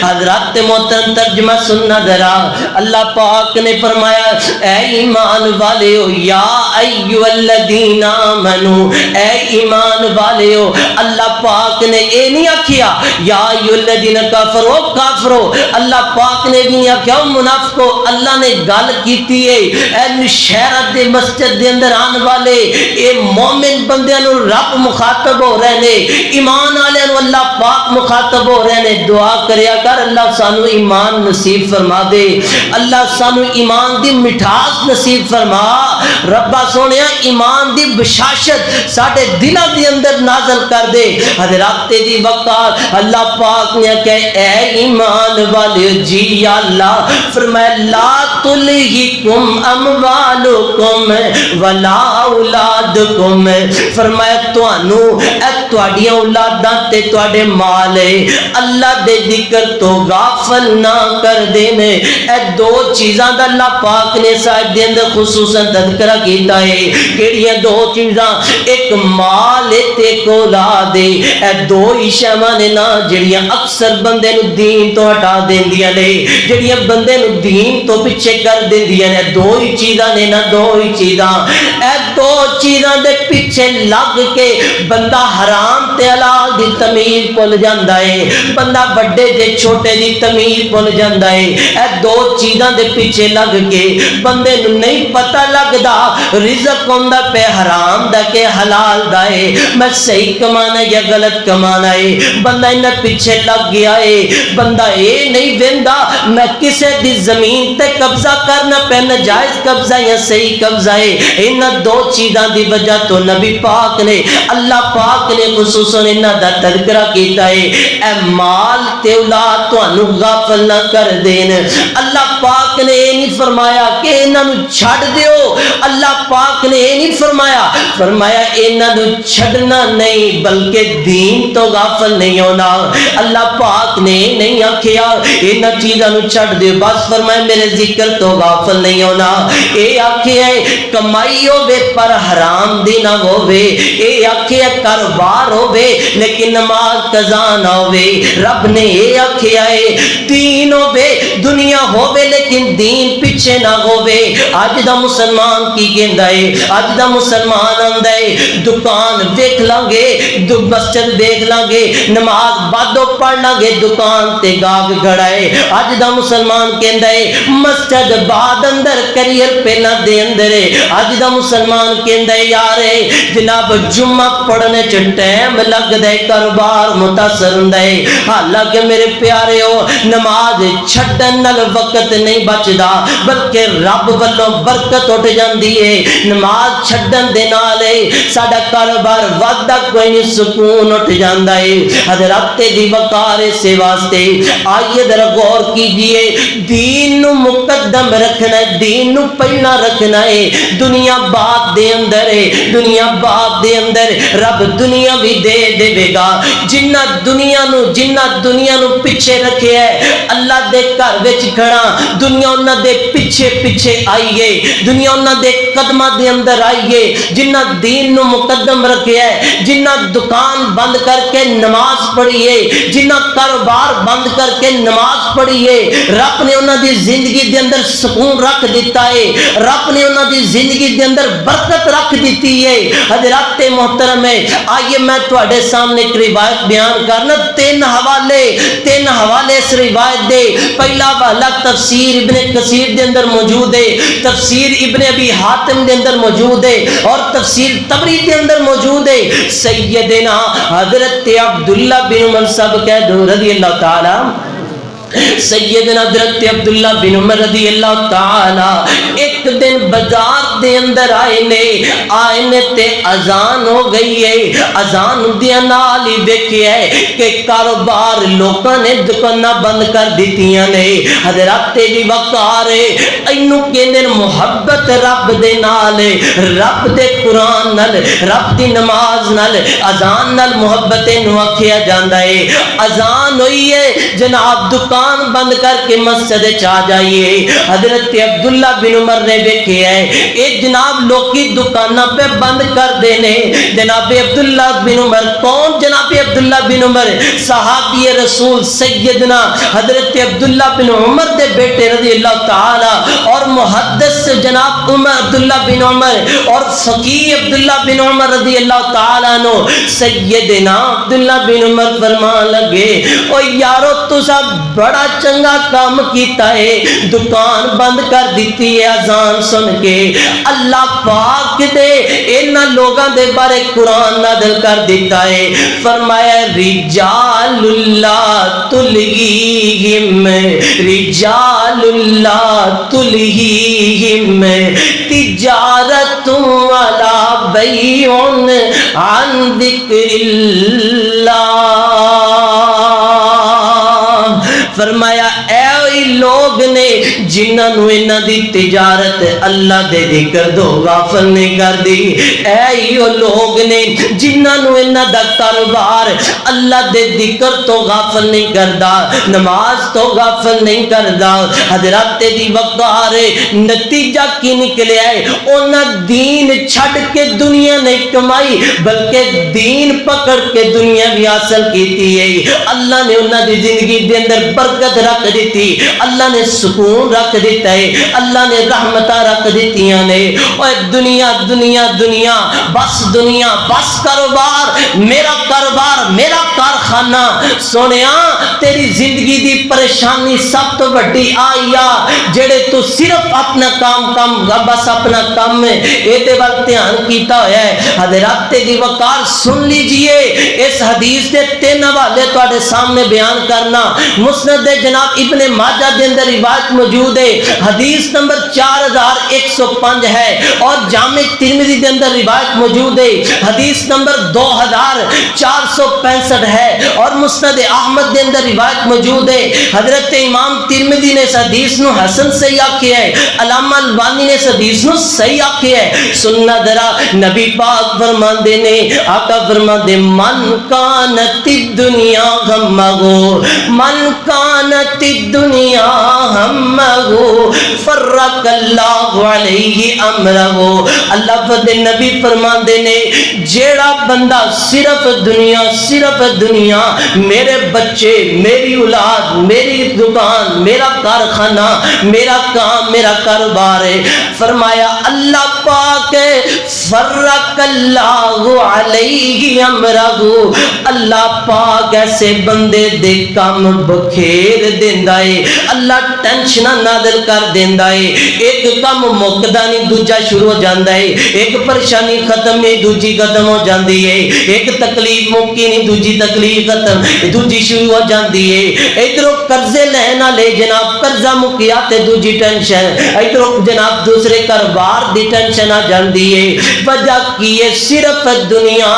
حضرات محترم ترجمہ سننا ذرا اللہ پاک نے فرمایا اے ایمان والےو یا ایھا الذین آمنو اے ایمان والےو اللہ پاک نے اے نہیں آکھیا یا ایھا الذین کافرو اللہ پاک نے بھی نہیں آکھیا منافقو اللہ نے گل کیتی ہے اے شہرت دے مسجد دے اندر آن والے اے مومن بندیاں نو رب مخاطب ہو رہے نے ایمان والے نو اللہ پاک مخاطب ہو رہے نے دعا کریا کر اللہ سانو ایمان نصیب فرما دے اللہ سانو ایمان دی مٹھاس نصیب فرما ربا سونیا ایمان دی بشاشت ساڈے دلاں دے اندر نازل کر دے حضرات دی وقار اللہ پاک نے کہے اے ایمان والے جی یا اللہ فرمایا لا تلہکم اموالکم ولا اولادکم فرمایا توانو اے تواڈیاں اولاداں تے تواڈے مال اللہ دے ذکر تو غافل نہ کر دینے اے دو چیزاں دا اللہ پاک نے ساتھ دے اندر خصوصاً تذکرہ کیتا ہے کیڑیاں دو چیزاں ایک مال تے ایک اولاد اے دو ہی شیواں نے نا جڑیاں اکثر بندے نو دین تو ہٹا دیندیاں نے جڑیاں بندے نو دین تو پیچھے کر دیندیاں نے دو ہی چیزاں نے نا دو ہی چیزاں اے دو چیزاں دے پیچھے لگ کے بندہ حرام تے حلال دی تمیز بھول جاندا ہے بندہ بڑے تے چھوٹے دی تمیز بھول جاندا ہے اے دو چیزاں دے پیچھے لگ کے بندے نو نہیں پتہ لگدا رزق ہوندا پہ حرام دا کہ حلال دا ہے، میں صحیح کمانا یا غلط کمانا ہے، بندہ انہیں پیچھے لگ گیا ہے، بندہ اے نہیں ویندا میں کسے دی زمین تے قبضہ کرنا پہ ناجائز قبضہ یا صحیح قبضہ ہے۔ ان دو چیزاں دی وجہ تو نبی پاک نے اللہ پاک نے خصوصاً انہاں دا تذکرہ کیتا ہے، اے مال تے اولاد تانوں غافل نہ کر دین۔ اللہ پاک نے یہ نہیں فرمایا کہ انہاں نوں چھڈ دیو، اللہ پاک نے یہ نہیں فرمایا، فرمایا انہاں نوں چھڈنا نہیں بلکہ دین تو غافل نہیں ہونا۔ اللہ پاک نے نہیں آکھیا انہاں چیزاں نوں چھڈ دیو، بس فرمایا میرے ذکر تو غافل نہیں ہونا۔ اے آکھیا کمائی ہوے پر حرام دی نہ ہوے، اے آکھیا کاروبار ہوے لیکن نماز قضا نہ ہوے۔ رب نے اے آکھیا دین ہوے دنیا ہوے لیکن دین پیچھے نہ ہوے۔ اج دا مسلمان کی کہندا ہے، اج دا مسلمان آندا ہے دکان ویکھ لاں گے، مسجد ویکھ لاں گے، نماز بعدو پڑھ لاں گے، دکان تے گاگ گھڑا ہے۔ اج دا مسلمان کہندا ہے مسجد بعد اندر کریئر پہلا دے اندر ہے۔ اج دا مسلمان کہندا ہے یار جناب جمعہ پڑھنے چ ٹائم لگدا ہے، کاروبار متاثر ہوندا ہے۔ حالانکہ میرے پیارے ہو نماز چھڈن نال وقت نہیں بچدا بلکہ رب والوں برکت اٹھ جاندی ہے۔ نماز چھڈن دے نال ساڈا کاروبار ودا کوئی نہیں، سکون اٹھ جاندا ہے۔ حضرات دی وقار سے واسطے آئیے ذرا غور کیجئے، دین نو مقدم رکھنا ہے، دین نو پہلا رکھنا ہے۔ دنیا بعد دے اندر ہے، دنیا بعد دے اندر رب دنیا بھی دے دے گا۔ جنہ دنیا نو پیچھے رکھے ہے اللہ دے گھر وچ کھڑا، دنیا انہاں دے پیچھے پیچھے آئیے، دنیا انہاں دے قدماں دے اندر آئیے۔ جنہ دین نو مقدم رکھے ہے، جنہ دکان بند کر کے نماز پڑھیے، جنہ کاروبار بند کر کے نماز پڑھیے، رب نے انہاں دی زندگی دے اندر سکون رکھ دیتا ہے، رب نے انہاں دی زندگی دے اندر برکت رکھ دیتی ہے۔ حضرات محترم ہے، آئیے میں تواڈے سامنے ایک روایت بیان کرنا، تین حوالے اس روایت دے۔ پہلا حوالہ تفسیر ابن کثیر دے اندر موجود ہے، تفسیر ابن ابی حاتم دے اندر موجود ہے اور تفسیر طبری دے اندر موجود ہے۔ سیدنا حضرت عبداللہ بن عمر صاحب کہہ دو رضی اللہ تعالی، سیدنا حضرت عبداللہ بن عمر رضی اللہ تعالی ایک دن بازار دے اندر آئے نے تے اذان ہو گئی ہے۔ اذان دیاں نال ہی ویکھیا ہے کہ کاروبار لوکاں نے دکاناں بند کر دتیاں نے۔ حضرات دی وقار اینو کہندے محبت رب دے نال، رب دے قرآن نال، رب دی نماز نال، اذان نال محبت نو آکھیا جاندا ہے۔ اذان ہوئی ہے جناب دکان بند کر کے مسجد چا جائیے۔ حضرت عبداللہ بن عمر نے دیکھے ہے اے جناب لوکی دکانہ پہ بند کر دینے۔ جناب عبداللہ بن عمر کون؟ جناب عبداللہ بن عمر صحابی رسول سیدنا حضرت عبداللہ بن عمر دے بیٹے رضی اللہ تعالی اور محدث جناب عبداللہ بن عمر اور فقیہ عبداللہ بن عمر رضی اللہ تعالی عنہ۔ سیدنا عبداللہ بن عمر فرمان لگے او یارو تو سب بڑا چنگا کام کیتا ہے، دکان بند کر دیتی ہے اذان سن کے۔ اللہ پاک دے انہاں لوگاں دے بارے قرآن نازل کر دیتا ہے، فرمایا رجال اللہ تلہیہم، رجال اللہ تلہیہم تجارت ولا بیع عن ذکر اللہ۔ فرمایا اے لوگ نے جنہاں نو انہاں دی تجارت اللہ دے ذکر دو غافل نہیں کر دی، اے لوگ نے جنہاں نو انہاں دا کاروبار اللہ دے ذکر تو غافل نہیں کردا، نماز تو غافل نہیں کردا۔ حضرات دی وقار نتیجہ کی نکلیا ہے؟ انہاں دین چھڈ کے دنیا نہیں کمائی بلکہ دین پکڑ کے دنیا بھی حاصل کیتی ہے۔ اللہ نے انہاں دی زندگی دے اندر برکت رکھ دیتی، اللہ نے سکون رکھ دیتا ہے, اللہ نے رحمتاں رکھ دیتیاں نے. اوے دنیا دنیا دنیا, بس دنیا, بس کاروبار, میرا کاروبار, میرا کارخانہ. سونیا تیری زندگی دی پریشانی سب تو بڑی آئی جڑے تو صرف اپنا کام بس اپنا کام ہے یہ وال دھیان کیتا ہوا ہے. حضرات دی وقار سن لیجئے, اس حدیث دے 3 حوالے تواڈے سامنے بیان کرنا. مسند جناب ابن ماجہ دے اندر روایت موجود ہے, حدیث نمبر 4105 ہے, اور جامع ترمذی دے اندر روایت موجود ہے, حدیث نمبر 2465 ہے, اور مسند احمد دے اندر روایت موجود ہے. حضرت امام ترمذی نے اس حدیث نو حسن صحیح آکھیا ہے, علامہ البانی نے اس حدیث نو صحیح آکھیا ہے. سننا ذرا, نبی پاک فرماندے نے, آقا فرماندے, من کانت الدنیا غمہ, من کانت الدنیا ہمہ فرق اللہ علیہ امرہ. اللہ فد نبی فرماندے نے, جیڑا بندہ صرف دنیا, میرے بچے, میری اولاد, میری دکان, میرا کارخانہ, میرا کام, میرا کاروبار ہے, فرمایا اللہ پاک فرق اللہ علیہ امرہ, اللہ پاک ایسے بندے دے کام بکھیر دیندا ہے, اللہ ٹینشناں نازل کر دیندا ہے. ایک کام مکدا نہیں دوجا شروع ہو جاندا ہے, ایک پریشانی ختم نہیں دوجی ختم ہو جاندی ہے, ایک تکلیف مکی نہیں دوجی تکلیف ختم دوجی شروع ہو جاندی ہے. ادھروں قرضے لینا لے جناب, قرضہ مکیا تے دوجی ٹینشن, ادھروں جناب دوسرے کاروبار دی ٹینشن آ جاندی ہے. وجہ کی ہے صرف دنیا.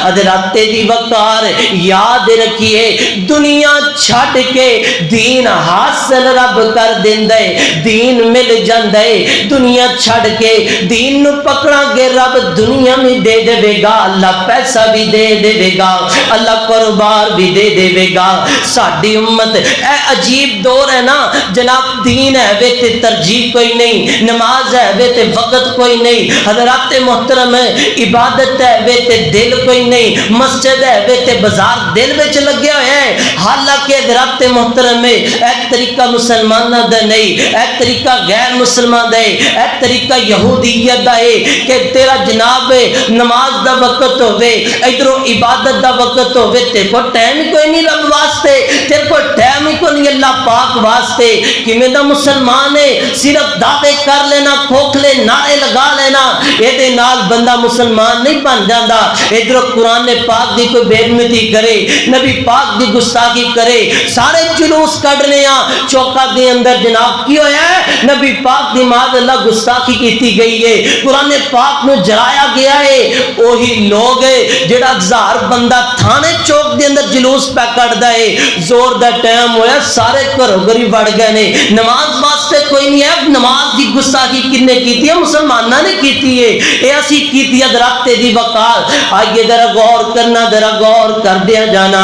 حضرات دی وقار یاد رکھیے, دنیا چھڈ کے دین حاصل رب کر دیندا ہے, دین مل جاندا ہے. دنیا چھڈ کے دین نو پکڑا گے رب دنیا میں دے دے گا, اللہ پیسہ بھی دے دے گا, اللہ کاروبار بھی دے دے گا. ساڈی امت اے عجیب دور ہے نا جناب, دین ہے وے تے ترجیح کوئی نہیں, نماز ہے وے تے وقت کوئی نہیں, حضرات محترم عبادت ہے وے تے دل کوئی نہیں, مسجد ہے وے تے بازار دل وچ لگیا ہوا ہے. حالانکہ حضرات محترم ایک طریقہ مسلمانہ دا نہیں, ایک طریقہ غیر مسلمان دا ہے, ایک طریقہ یہودیت دا ہے کہ تیرا جناب نماز دا وقت ہوئے, ادھروں عبادت دا وقت ہوئے, تیرے کو ٹائم ہی کوئی نہیں رب واسطے, تیرے کو ٹائم ہی کوئی نہیں اللہ پاک واسطے. کیویں دا مسلمان ہے, صرف دعوے کر لینا, کھوکھلے نعرے لگا لینا, یہ دے نال بندہ مسلمان نہیں بن جاندا. ادھروں قرآن پاک دی کوئی بے حرمتی کرے, نبی پاک دی گستاخی کرے, سارے جلوس کڈنے چوکا دے اندر جناب کی ہویا ہے, نبی پاک دی معاذ اللہ گستاخی کیتی گئی ہے, قرآن پاک نو جلایا گیا ہے. وہی لوگ جڑا 1000 بندہ تھانے چوک دے اندر جلوس پہ کڈدا ہے, زور دا ٹائم ہویا سارے گھروں گھری وڑ گئے نے, نماز واسطے کوئی نہیں ہے. نماز دی گستاخی کنے کیتی ہے, مسلماناں نے کیتی ہے, اے اسی کیتی ہے. درخت دی وقار آئیے ذرا غور کرنا, ذرا غور کر دیا جانا.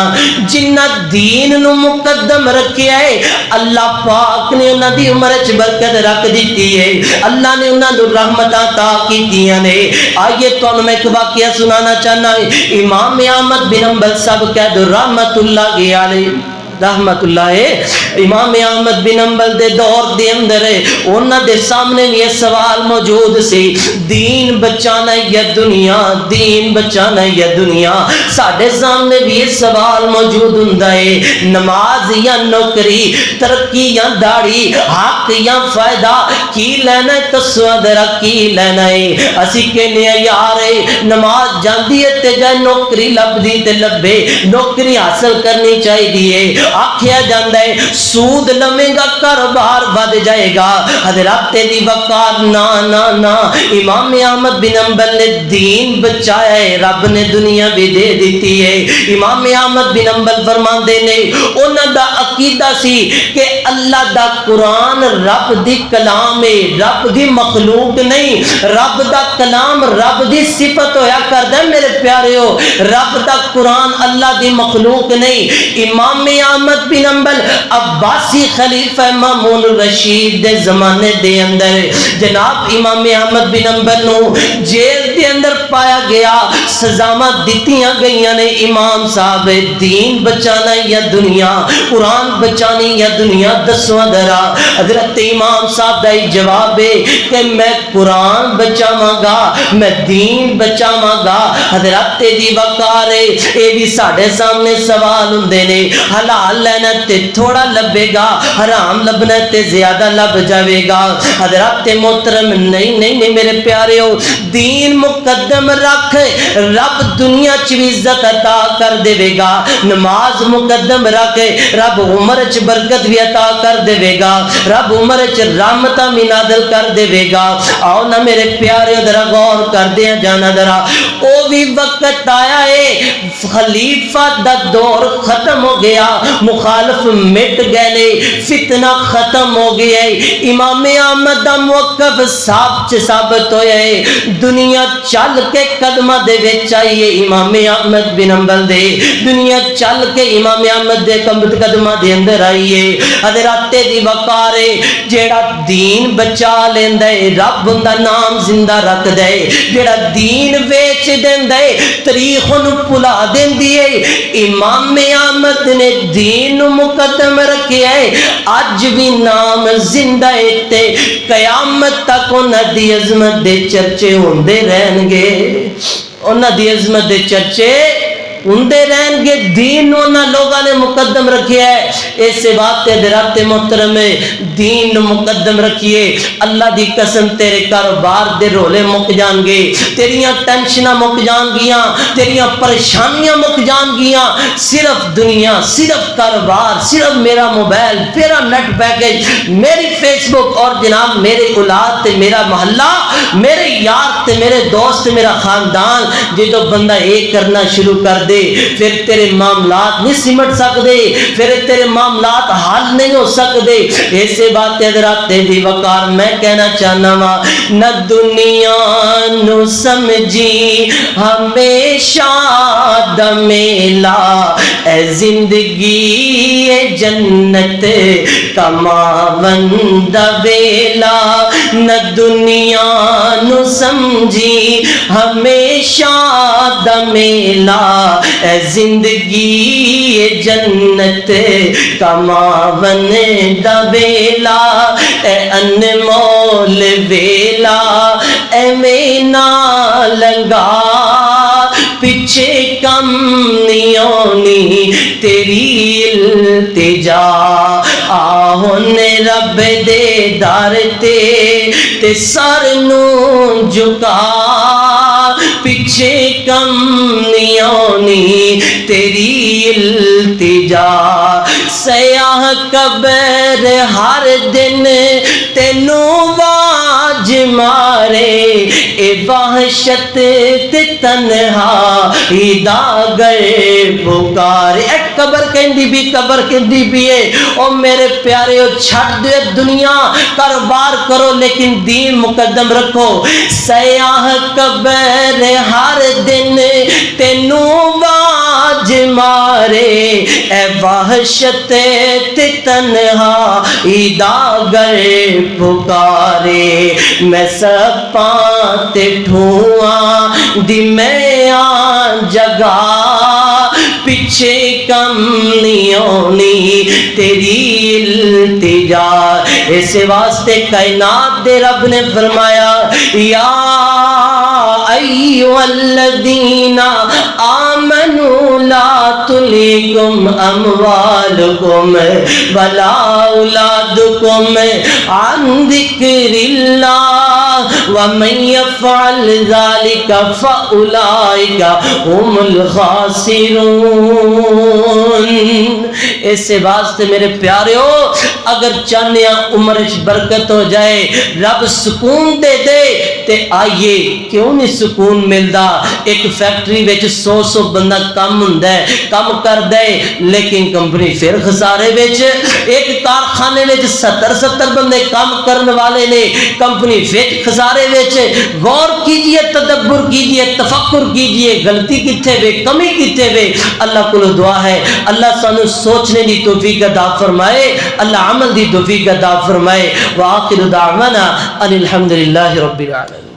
جنہ دین نو مقدم رکھیا ہے, اللہ پاک نے انہاں دی عمر وچ برکت رکھ دیتی ہے, اللہ نے انہاں نوں رحمتاں عطا کیتیاں نے. آئیے تانوں میں ایک واقعہ سنانا چاہنا ہے. امام احمد بن حنبل صاحب کہہ دو رحمت اللہ علیہ, رحمت اللہ امام احمد بن حنبل دے دور دے اندر انہاں دے سامنے بھی یہ سوال موجود سی, دین بچانا یا دنیا, دین بچانا یا دنیا. ساڈے سامنے بھی یہ سوال موجود ہوندا ہے, نماز یا نوکری, ترقی یا داڑھی, حق یا فائدہ, کی لینا ہے تسو ذرا کی لینا ہے. اسی کہنے یار نماز جاندی ہے تے جے نوکری لبدی تے لبے, نوکری حاصل کرنی چاہیے. آکھیا جاندا ہے سود لوے گا کاروبار ود جائے گا. حضرات دی وقار نا نا نا, امام احمد بن حنبل نے دین بچایا ہے, رب نے دنیا بھی دے دیتی ہے. امام احمد بن حنبل فرماندے نے انہاں دا عقیدہ سی کہ اللہ دا قرآن رب دی کلام ہے, رب دی مخلوق نہیں. رب دا کلام رب دی صفت ہویا کردا ہے میرے پیاریو, رب دا قرآن اللہ دی مخلوق نہیں. امام احمد بن حنبل عباسی خلیفہ مامون الرشید دے زمانے دے اندر جناب امام احمد بن حنبل نو جیل دے اندر پایا گیا سزاواں دتیاں گئیاں نے امام صاحب دین بچانا یا دنیا قرآن بچانی یا دنیا دسو ذرا حضرت امام صاحب دا جواب ہے کہ میں قرآن بچاواں گا میں دین بچاواں گا حضرت دی وقار ہے اے بھی ساڈے سامنے سوال ہوندے نے حلال لینا تے تھوڑا لبے گا حرام لبنا تے زیادہ لب جاوے گا حضرت محترم نہیں نہیں نہیں میرے پیاریو دین مقدم رکھ رب دنیا چ بھی عزت عطا کر دے گا نماز مقدم رکھ رب عمر چ برکت بھی عطا کر دے گا رب عمر چ رحمت بھی نازل کر دے گا آؤ نہ میرے پیاریو ذرا غور کر دیا جانا ذرا او بھی وقت آیا ہے خلیفہ دا دور ختم ہو گیا مخالف مٹ گئے نے فتنہ ختم ہو گیا ہے امام احمد دا موقف ثابت ہویا ہے دنیا چل کے قدمہ دے وچ آئیے امام احمد بن حنبل دے دنیا چل کے امام احمد دے قدمہ دے اندر آئیے حضرت دی وقار جیڑا دین بچا لیندا ہے رب دا نام زندہ رکھ دے جیڑا دین ویچ دیندا ہے تاریخ نو بھلا دیندی ہے امام احمد نے دین مقدم رکھیا ہے اج بھی نام زندہ ہے تے قیامت تک انہاں دی عظمت دے چرچے ہوندے رہن گے انہاں دی عظمت دے چرچے ہوندے رہن گے دین انہاں لوگاں نے مقدم رکھیا ہے اس واسطے حضرات محترم دین مقدم رکھیے اللہ دی قسم تیرے کاروبار دے رولے مک جان گے تیریاں ٹینشناں مک جان گیاں تیریاں پریشانیاں مک جان گیاں صرف دنیا صرف کاروبار صرف میرا موبائل میرا نیٹ پیکج میری فیس بک اور جناب میرے اولاد تے میرا محلہ میرے یار تے میرے دوست تے میرا خاندان جدو بندہ ایک کرنا شروع کر دے پھر تیرے معاملات نہیں سمٹ سکتے پھر تیرے معاملات حل نہیں ہو سکتے ایسے بات حضرات دی وقار میں کہنا چاہنا وا نہ دنیا نو سمجھی ہمیشہ دا میلا اے زندگی اے جنت کماون دا ویلا نہ دنیا نو سمجھی ہمیشہ دا میلا اے زندگی جنت کماون دا ویلا اے انمول ویلا اے میں نہ لنگا پیچھے کم نہیں ہونی تیری التجا آہن رب دے دار تے سر نو جھکا پیچھے کم نہیں ہونی تیری التجا سیاہ قبر ہر دن تینوں واج مارے اے وحشت تے تنہائی دا گر پکارے اے قبر کہندی بھی قبر کہندی بھی ہے او میرے پیارے او چھٹ دے دنیا کاروبار کرو لیکن دین مقدم رکھو سیاہ قبر ہر دن تینوں واج مارے اے وحشت تے تنہائی دا گر پکارے میں سپاں تے ٹھواں دی میں آن جگہ پیچھے کم نہیں ہونی تیری التجا اس واسطے کائنات دے رب نے فرمایا یا ایھا الذین آمنوا لا تلھکم اموالکم ولا اولادکم عن ذکر اللہ ومن یفعل ذلک فاولئک هم الخاسرون اس واسطے میرے پیاریو اگر چاہنے عمر برکت ہو جائے رب سکون دے دے تے آئیے کیوں نہیں سکون ملدا ایک فیکٹری وچ 100 بندہ کم ہوندا ہے کم کردا ہے لیکن کمپنی پھر خسارے وچ ایک کارخانے وچ 70 بندے کام کرن والے نے کمپنی پھر خسارے وچ غور کیجئے تدبر کیجئے تفکر کیجئے غلطی کتھے وے کمی کتھے وے اللہ کو دعا ہے اللہ سانو سوچنے دی توفیق عطا فرمائے اللہ عمل دی توفیق عطا فرمائے وآخر دعوانا ان الحمدللہ رب العالمین